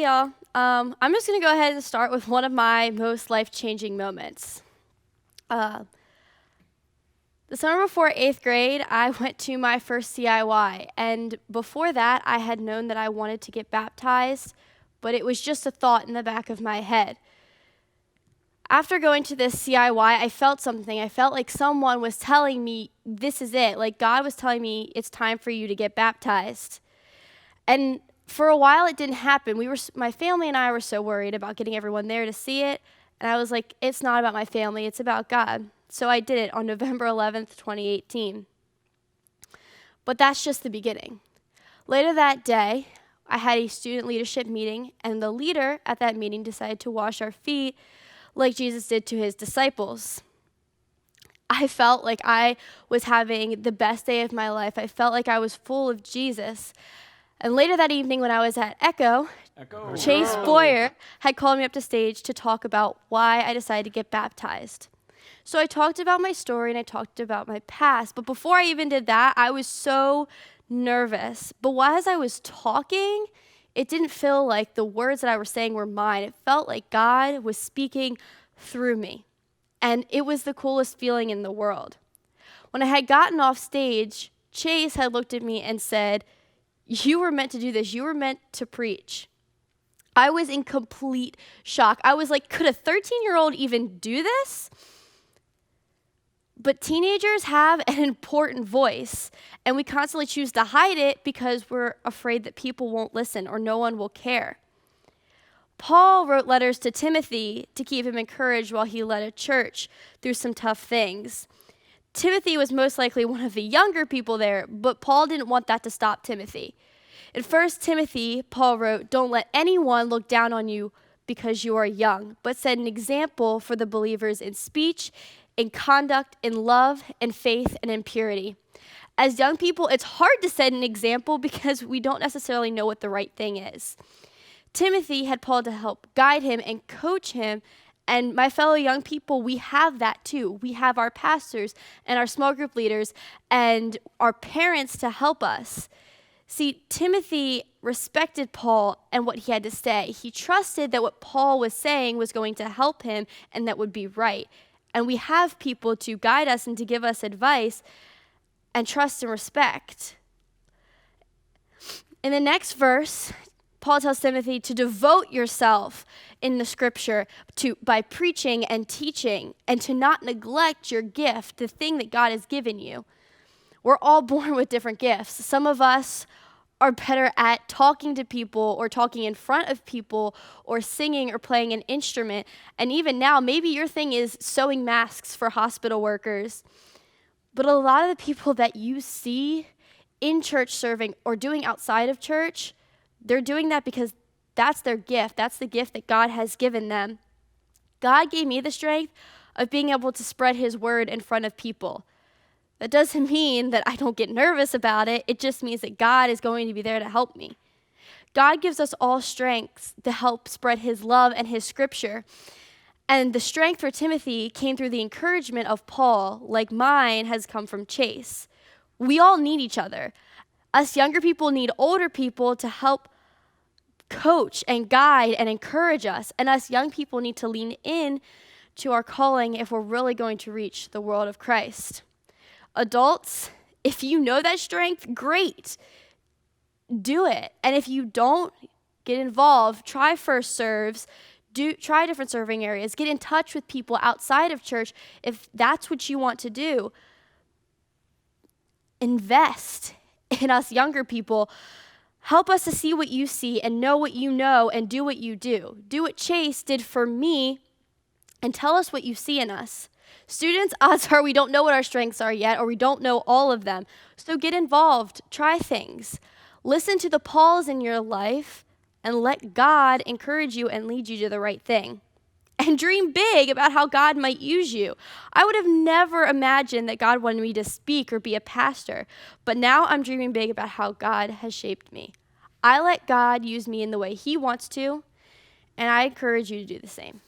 Hey y'all, I'm just going to go ahead and start with one of my most life-changing moments. The summer before 8th grade, I went to my first CIY, and before that, I had known that I wanted to get baptized, but it was just a thought in the back of my head. After going to this CIY, I felt something. I felt like someone was telling me, this is it. Like God was telling me, it's time for you to get baptized. And for a while, it didn't happen. My family and I were so worried about getting everyone there to see it. And I was like, it's not about my family, it's about God. So I did it on November 11th, 2018. But that's just the beginning. Later that day, I had a student leadership meeting, and the leader at that meeting decided to wash our feet like Jesus did to his disciples. I felt like I was having the best day of my life. I felt like I was full of Jesus. And later that evening when I was at Echo, Chase Boyer had called me up to stage to talk about why I decided to get baptized. So I talked about my story and I talked about my past. But before I even did that, I was so nervous. But as I was talking, it didn't feel like the words that I was saying were mine. It felt like God was speaking through me. And it was the coolest feeling in the world. When I had gotten off stage, Chase had looked at me and said, "You were meant to do this. You were meant to preach." I was in complete shock. I was like, could a 13-year-old even do this? But teenagers have an important voice, and we constantly choose to hide it because we're afraid that people won't listen or no one will care. Paul wrote letters to Timothy to keep him encouraged while he led a church through some tough things. Timothy was most likely one of the younger people there, but Paul didn't want that to stop Timothy. In 1 Timothy, Paul wrote, "Don't let anyone look down on you because you are young, but set an example for the believers in speech, in conduct, in love, in faith, and in purity." As young people, it's hard to set an example because we don't necessarily know what the right thing is. Timothy had Paul to help guide him and coach him. And my fellow young people, we have that too. We have our pastors and our small group leaders and our parents to help us. See, Timothy respected Paul and what he had to say. He trusted that what Paul was saying was going to help him and that would be right. And we have people to guide us and to give us advice and trust and respect. In the next verse, Paul tells Timothy to devote yourself in the scripture by preaching and teaching, and to not neglect your gift, the thing that God has given you. We're all born with different gifts. Some of us are better at talking to people or talking in front of people or singing or playing an instrument. And even now, maybe your thing is sewing masks for hospital workers. But a lot of the people that you see in church serving or doing outside of church, they're doing that because that's their gift. That's the gift that God has given them. God gave me the strength of being able to spread his word in front of people. That doesn't mean that I don't get nervous about it. It just means that God is going to be there to help me. God gives us all strengths to help spread his love and his scripture. And the strength for Timothy came through the encouragement of Paul, like mine has come from Chase. We all need each other. Us younger people need older people to help coach and guide and encourage us. And us young people need to lean in to our calling if we're really going to reach the world of Christ. Adults, if you know that strength, great. Do it. And if you don't, get involved. Try first serves. Try different serving areas. Get in touch with people outside of church if that's what you want to do. Invest in us younger people. Help us to see what you see and know what you know and do what you do. Do what Chase did for me and tell us what you see in us. Students, odds are we don't know what our strengths are yet, or we don't know all of them. So get involved. Try things. Listen to the Pauls in your life and let God encourage you and lead you to the right thing. And dream big about how God might use you. I would have never imagined that God wanted me to speak or be a pastor, but now I'm dreaming big about how God has shaped me. I let God use me in the way he wants to, and I encourage you to do the same.